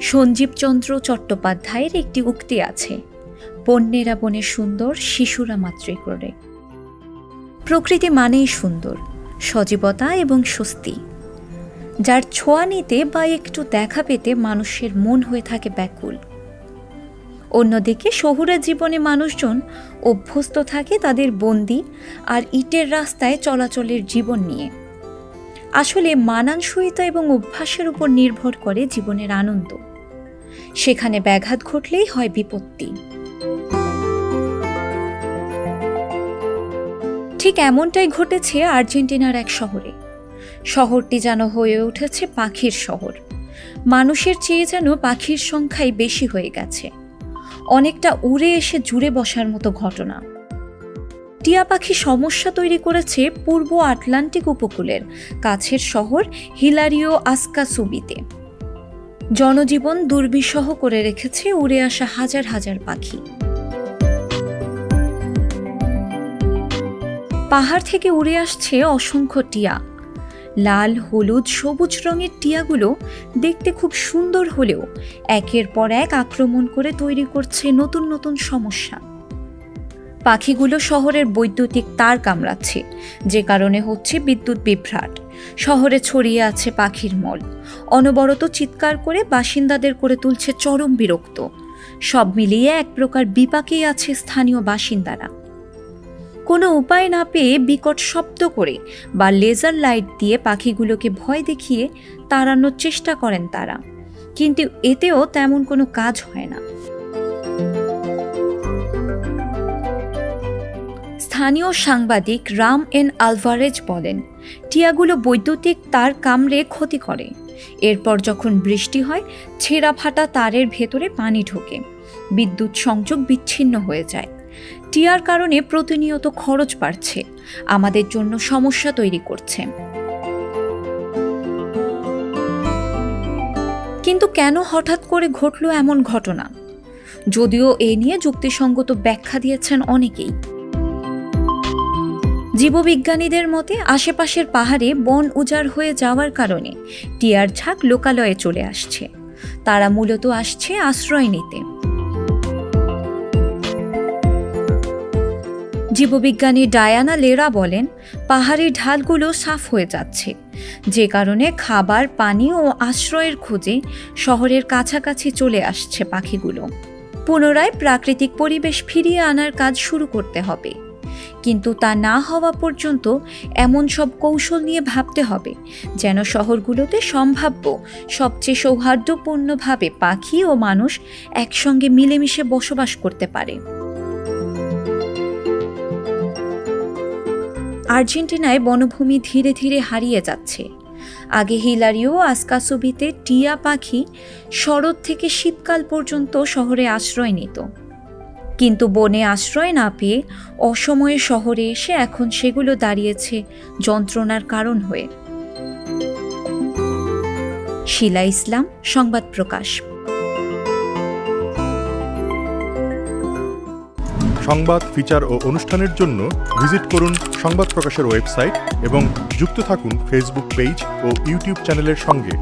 সঞ্জীবচন্দ্র চট্টোপাধ্যায়ের একটি উক্তি আছে, বন্যেরা বনে সুন্দর, শিশুরা মাত্রই করে। প্রকৃতি মানেই সুন্দর, সজীবতা এবং স্বস্তি, যার ছোঁয়া নিতে বা একটু দেখা পেতে মানুষের মন হয়ে থাকে ব্যাকুল। অন্যদিকে শহুরে জীবনে মানুষজন অভ্যস্ত থাকে তাদের বন্দি আর ইটের রাস্তায় চলাচলের জীবন নিয়ে। আসলে মানানসইতা এবং অভ্যাসের উপর নির্ভর করে জীবনের আনন্দ। সেখানে ব্যাঘাত ঘটলেই হয় বিপত্তি। ঠিক এমনটাই ঘটেছে আর্জেন্টিনার এক শহরে। শহরটি যেন হয়ে উঠেছে পাখির শহর। মানুষের চেয়ে যেন পাখির সংখ্যাই বেশি হয়ে গেছে। অনেকটা উড়ে এসে জুড়ে বসার মতো ঘটনা। টিয়া পাখি সমস্যা তৈরি করেছে পূর্ব আটলান্টিক উপকূলের কাছের শহর হিলারিও আসকাসুবিতে। জনজীবন দুর্বিষহ করে রেখেছে উড়ে আসা হাজার হাজার পাখি। পাহাড় থেকে উড়ে আসছে অসংখ্য টিয়া। লাল, হলুদ, সবুজ রঙের টিয়াগুলো দেখতে খুব সুন্দর হলেও একের পর এক আক্রমণ করে তৈরি করছে নতুন নতুন সমস্যা। পাখিগুলো শহরের বৈদ্যুতিক তার কামড়াচ্ছে, যে কারণে হচ্ছে বিদ্যুৎ বিভ্রাট। শহরে ছড়িয়ে আছে পাখির মল, অনবরত চিৎকার করে বাসিন্দাদের করে তুলছে চরম বিরক্ত। সব মিলিয়ে এক প্রকার বিপাকেই আছে স্থানীয় বাসিন্দারা। কোনো উপায় না পেয়ে বিকট শব্দ করে বা লেজার লাইট দিয়ে পাখিগুলোকে ভয় দেখিয়ে তাড়ানোর চেষ্টা করেন তারা, কিন্তু এতেও তেমন কোনো কাজ হয় না। স্থানীয় সাংবাদিক রাম এন আলভারেজ বলেন, টিয়াগুলো বৈদ্যুতিক তার কামড়ে ক্ষতি করে। এরপর যখন বৃষ্টি হয়, ছেঁড়া ফাটা তারের ভেতরে পানি ঢোকে, বিদ্যুৎ সংযোগ বিচ্ছিন্ন হয়ে যায়। টিয়ার কারণে প্রতিনিয়ত খরচ বাড়ছে, আমাদের জন্য সমস্যা তৈরি করছে। কিন্তু কেন হঠাৎ করে ঘটল এমন ঘটনা? যদিও এ নিয়ে যুক্তিসঙ্গত ব্যাখ্যা দিয়েছেন অনেকেই। জীববিজ্ঞানীদের মতে আশেপাশের পাহাড়ে বন উজাড় হয়ে যাওয়ার কারণে টিয়ার ঝাঁক লোকালয়ে চলে আসছে। তারা মূলত আসছে আশ্রয় নিতে। জীববিজ্ঞানী ডায়ানা লেরা বলেন, পাহাড়ি ঢালগুলো সাফ হয়ে যাচ্ছে, যে কারণে খাবার, পানি ও আশ্রয়ের খোঁজে শহরের কাছাকাছি চলে আসছে পাখিগুলো। পুনরায় প্রাকৃতিক পরিবেশ ফিরিয়ে আনার কাজ শুরু করতে হবে। কিন্তু তা না হওয়া পর্যন্ত এমন সব কৌশল নিয়ে ভাবতে হবে যেন শহরগুলোতে সম্ভাব্য সবচেয়ে সৌহার্দ্যপূর্ণভাবে পাখি ও মানুষ একসঙ্গে মিলেমিশে বসবাস করতে পারে। আর্জেন্টিনায় বনভূমি ধীরে ধীরে হারিয়ে যাচ্ছে। আগে হিলারিও আসকাসুবিতে টিয়া পাখি শরৎ থেকে শীতকাল পর্যন্ত শহরে আশ্রয় নিত, কিন্তু বনে আশ্রয় না পেয়ে অসময়ে শহরে এসে এখন সেগুলো দাঁড়িয়েছে যন্ত্রণার কারণ হয়ে। শিলা ইসলাম, সংবাদ প্রকাশ। সংবাদ, ফিচার ও অনুষ্ঠানের জন্য ভিজিট করুন সংবাদ প্রকাশের ওয়েবসাইট এবং যুক্ত থাকুন ফেসবুক পেজ ও ইউটিউব চ্যানেলের সঙ্গে।